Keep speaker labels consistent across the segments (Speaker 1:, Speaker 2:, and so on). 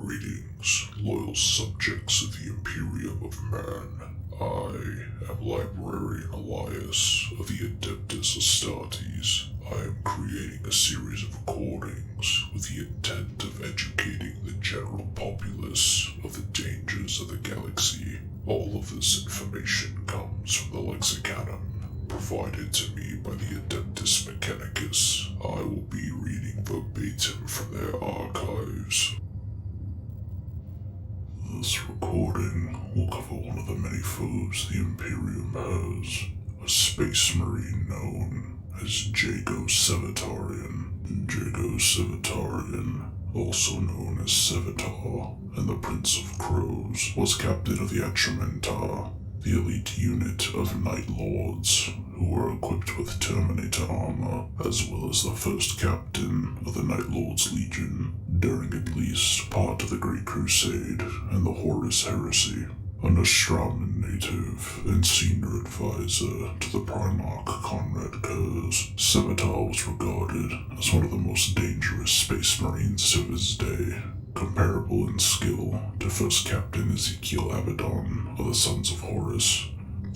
Speaker 1: Greetings, loyal subjects of the Imperium of Man. I am Librarian Elias of the Adeptus Astartes. I am creating a series of recordings with the intent of educating the general populace of the dangers of the galaxy. All of this information comes from the Lexicanum provided to me by the Adeptus Mechanicus. I will be reading verbatim from their archives. This recording will cover one of the many foes the Imperium has, a space marine known as Jago Sevatarion. Jago Sevatarion, also known as Sevatar and the Prince of Crows, was captain of the Atramentar, the elite unit of Night Lords who were equipped with Terminator armor, as well as the first captain of the Night Lords Legion during at least part of the Great Crusade and the Horus Heresy. A Nostraman native and senior advisor to the Primarch Conrad Kurze, Sevatar was regarded as one of the most dangerous space marines of his day, comparable in skill to First Captain Ezekiel Abaddon of the Sons of Horus,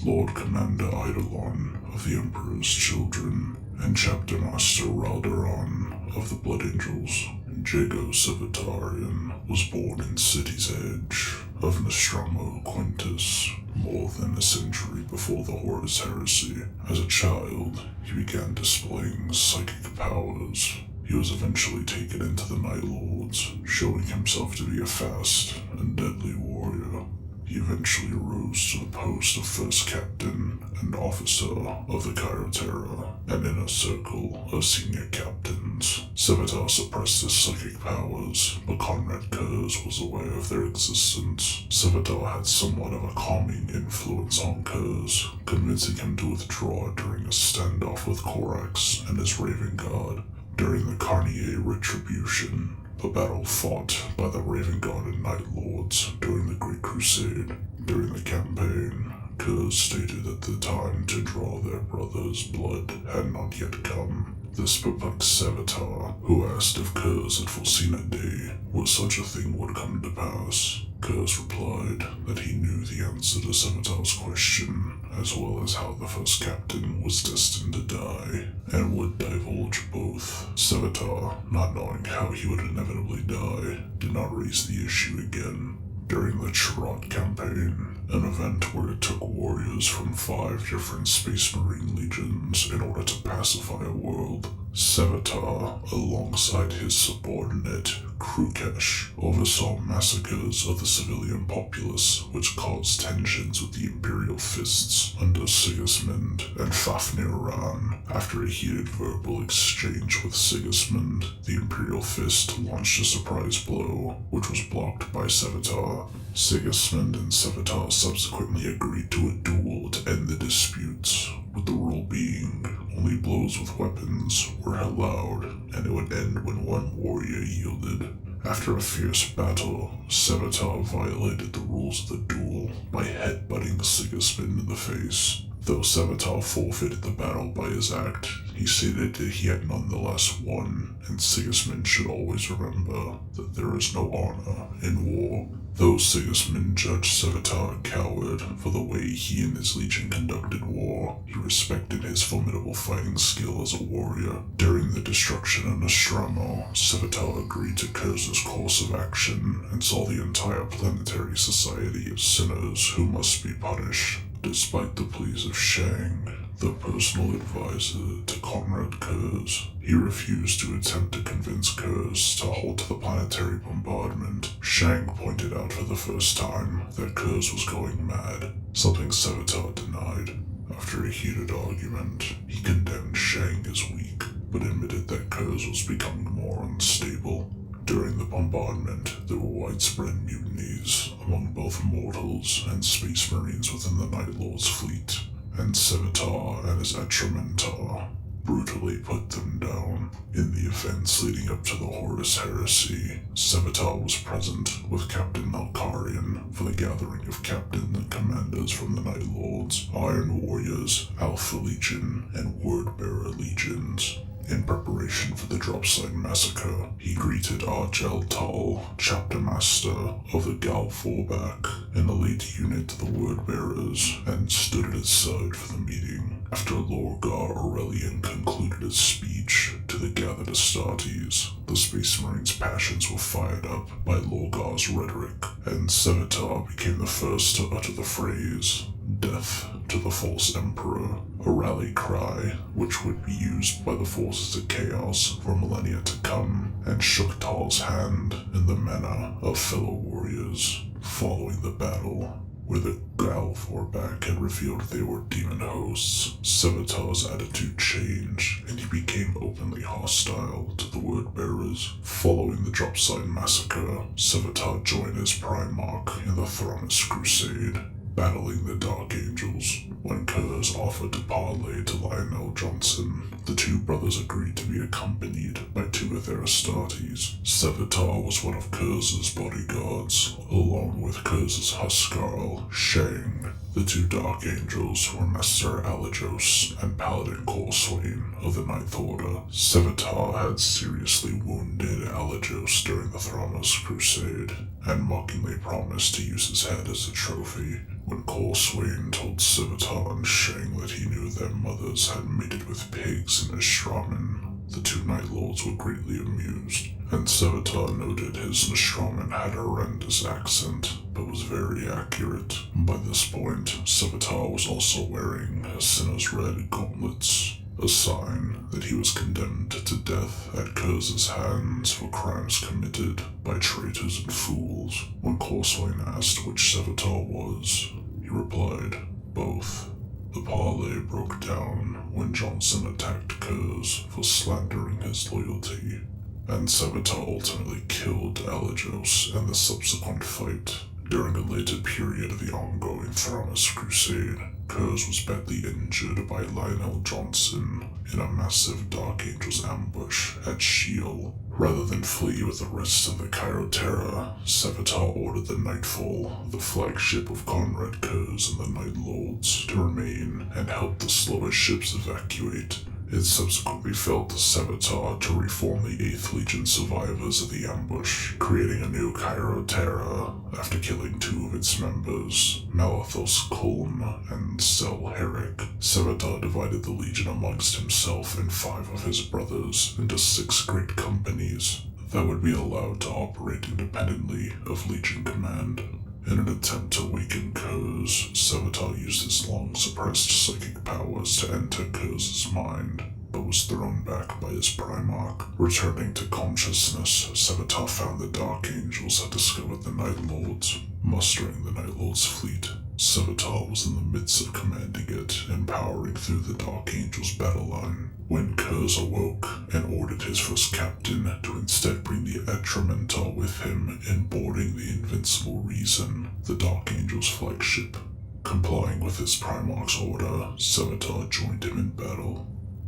Speaker 1: Lord Commander Eidolon of the Emperor's Children, and Chapter Master Raldaron of the Blood Angels. Jago Sevatarion was born in City's Edge of Nostromo Quintus, more than a century before the Horus Heresy. As a child, he began displaying psychic powers. He was eventually taken into the Night Lords, showing himself to be a fast and deadly warrior. He eventually rose to the post of First Captain and Officer of the Chirotera, an inner circle of senior captains. Sevatar suppressed his psychic powers, but Conrad Kurze was aware of their existence. Sevatar had somewhat of a calming influence on Kurze, convincing him to withdraw during a standoff with Corax and his Raven Guard. During the Carnier Retribution, a battle fought by the Raven Guard and Night Lords during the Great Crusade. During the campaign, Kurze stated that the time to draw their brother's blood had not yet come. This perplexed Sevatar, who asked if Kurze had foreseen a day where such a thing would come to pass. Kurze replied that he knew the answer to Sevatar's question, as well as how the first captain was destined to die, and would divulge both. Sevatar, not knowing how he would inevitably die, did not raise the issue again. During the Chirot campaign, an event where it took warriors from 5 different Space Marine legions in order to pacify a world, Sevatar, alongside his subordinate, Krukesh, oversaw massacres of the civilian populace which caused tensions with the Imperial Fists under Sigismund and Fafnir Ran. After a heated verbal exchange with Sigismund, the Imperial Fist launched a surprise blow, which was blocked by Sevatar. Sigismund and Sevatar subsequently agreed to a duel to end the disputes, with the rule being only blows with weapons were allowed, and it would end when one warrior yielded. After a fierce battle, Sevatar violated the rules of the duel by headbutting Sigismund in the face. Though Sevatar forfeited the battle by his act, he stated that he had nonetheless won, and Sigismund should always remember that there is no honor in war. Though Sigismund judged Sevatar a coward for the way he and his legion conducted war, he respected his formidable fighting skill as a warrior. During the destruction of Nostromo, Sevatar agreed to Kurze's course of action and saw the entire planetary society as sinners who must be punished. Despite the pleas of Shang, the personal advisor to Conrad Kurze, he refused to attempt to convince Kurze to halt the planetary bombardment. Shang pointed out for the first time that Kurze was going mad, something Sevatar denied. After a heated argument, he condemned Shang as weak, but admitted that Kurze was becoming more unstable. During the bombardment, there were widespread mutinies among both mortals and space marines within the Night Lord's fleet, and Sevatar and his Atramentar brutally put them down. In the events leading up to the Horus Heresy, Sevatar was present with Captain Malkarian for the gathering of captains and commanders from the Night Lords, Iron Warriors, Alpha Legion, and Wordbearer Legions. In preparation for the Dropside Massacre, he greeted Argel Tal, chapter master of the Gal Fourback, and the late unit of the Wordbearers, and stood at his side for the meeting. After Lorgar Aurelian concluded his speech to the gathered Astartes, the Space Marines' passions were fired up by Lorgar's rhetoric, and Sevatar became the first to utter the phrase, "Death to the False Emperor," a rally cry which would be used by the forces of Chaos for millennia to come, and shook Tal's hand in the manner of fellow warriors. Following the battle, where the Gal Fourback had revealed they were demon hosts, Sevatar's attitude changed, and he became openly hostile to the Wordbearers. Following the Dropside Massacre, Sevatar joined his Primarch in the Horus Crusade, battling the Dark Angels. When Kurze offered to parley to Lionel Johnson, the two brothers agreed to be accompanied by two of their Astartes. Sevatar was one of Kurze's bodyguards, along with Kurze's Huskarl, Shang. The two Dark Angels were Master Alajos and Paladin Corswain of the Ninth Order. Sevatar had seriously wounded Alajos during the Horus Crusade, and mockingly promised to use his head as a trophy. When Corswain told Sevatar and Shang that he knew their mothers had mated with pigs in Ashraman, the two Night Lords were greatly amused, and Sevatar noted his Ashraman had a horrendous accent, but was very accurate. By this point, Sevatar was also wearing a Sinner's Red gauntlets, a sign that he was condemned to death at Kurze's hands for crimes committed by traitors and fools. When Corswain asked which Sevatar was, he replied, "Both." The parley broke down when Johnson attacked Kurze for slandering his loyalty, and Sevatar ultimately killed Alajos in the subsequent fight. During a later period of the ongoing Horus Crusade, Kurze was badly injured by Lionel Johnson in a massive Dark Angels ambush at Shield. Rather than flee with the rest of the Chiroterra, Sevatar ordered the Nightfall, the flagship of Conrad Kurze and the Night Lords, to remain and help the slower ships evacuate. It subsequently fell to Sevatar to reform the 8th Legion survivors of the ambush, creating a new Chiroterra after killing two of its members, Malathos Kulm and Sel Herrick. Sevatar divided the Legion amongst himself and 5 of his brothers into 6 great companies that would be allowed to operate independently of Legion command. In an attempt to weaken Kurze, Sevatar used his long-suppressed psychic powers to enter Kurze's mind, but was thrown back by his Primarch. Returning to consciousness, Sevatar found the Dark Angels had discovered the Night Lords. Mustering the Night Lords' fleet, Sevatar was in the midst of commanding it and powering through the Dark Angels' battle line, when Kurze awoke and ordered his first captain to instead bring the Atramentar with him in boarding the Invincible Reason, the Dark Angels' flagship. Complying with his Primarch's order, Sevatar joined him in battle.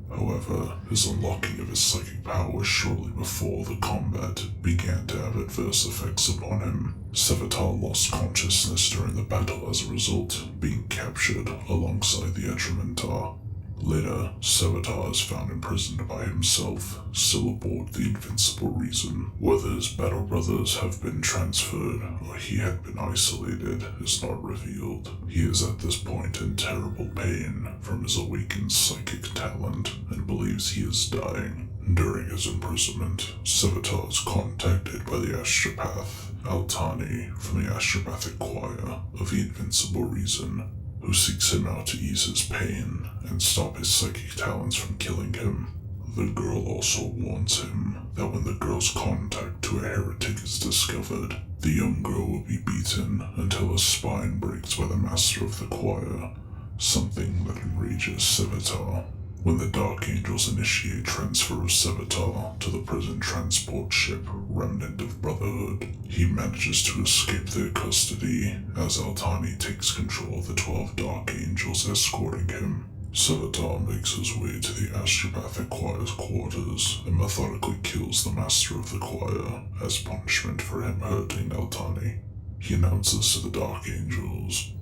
Speaker 1: However, his unlocking of his psychic powers shortly before the combat began to have adverse effects upon him. Sevatar lost consciousness during the battle as a result, being captured alongside the Atramentar. Later, Sevatar is found imprisoned by himself, still aboard the Invincible Reason. Whether his battle brothers have been transferred or he had been isolated is not revealed. He is at this point in terrible pain from his awakened psychic talent and believes he is dying. During his imprisonment, Sevatar is contacted by the astropath Altani from the Astropathic Choir of the Invincible Reason, who seeks him out to ease his pain and stop his psychic talents from killing him. The girl also warns him that when the girl's contact to a heretic is discovered, the young girl will be beaten until her spine breaks by the master of the choir, something that enrages Sevatar. When the Dark Angels initiate transfer of Sevatar to the prison transport ship Remnant of Brotherhood, he manages to escape their custody as Altani takes control of the 12 Dark Angels escorting him. Sevatar makes his way to the Astropathic Choir's quarters and methodically kills the master of the choir as punishment for him hurting Altani. He announces to the Dark Angels,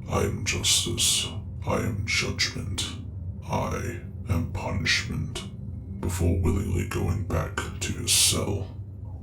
Speaker 1: "I am justice, I am judgment, I am punishment." before willingly going back to his cell.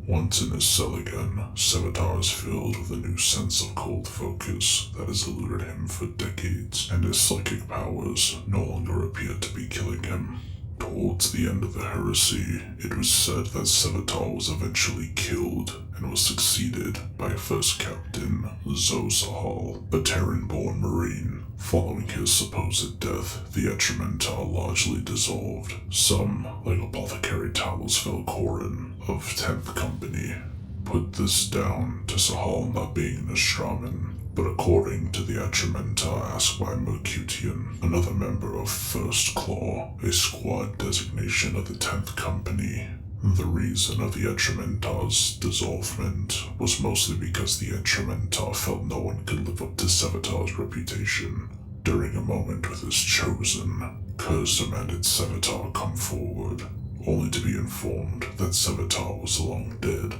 Speaker 1: Once in his cell again, Sevatar is filled with a new sense of cold focus that has eluded him for decades, and his psychic powers no longer appear to be killing him. Towards the end of the heresy, it was said that Sevatar was eventually killed and was succeeded by First Captain Zosahal, a Terran-born Marine. Following his supposed death, the Etrimentar largely dissolved. Some, like Apothecary Talos Velcorin of 10th Company, put this down to Sahal not being an Astraman, but according to the Etrimentar asked by Mercutian, another member of First Claw, a squad designation of the 10th Company, the reason of the Etrimentar's dissolvement was mostly because the Etrimentar felt no one could live up to Sevatar's reputation. During a moment with his chosen, Kurze demanded Sevatar come forward, only to be informed that Sevatar was long dead,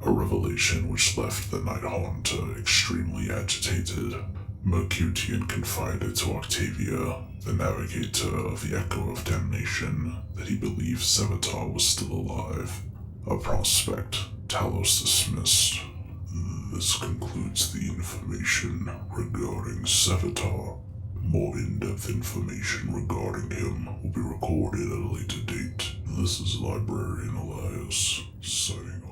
Speaker 1: a revelation which left the Night Haunter extremely agitated. Mercutian confided to Octavia, the navigator of the Echo of Damnation, that he believed Sevatar was still alive, a prospect Talos dismissed. This concludes the information regarding Sevatar. More in-depth information regarding him will be recorded at a later date. This is Librarian Elias, signing off.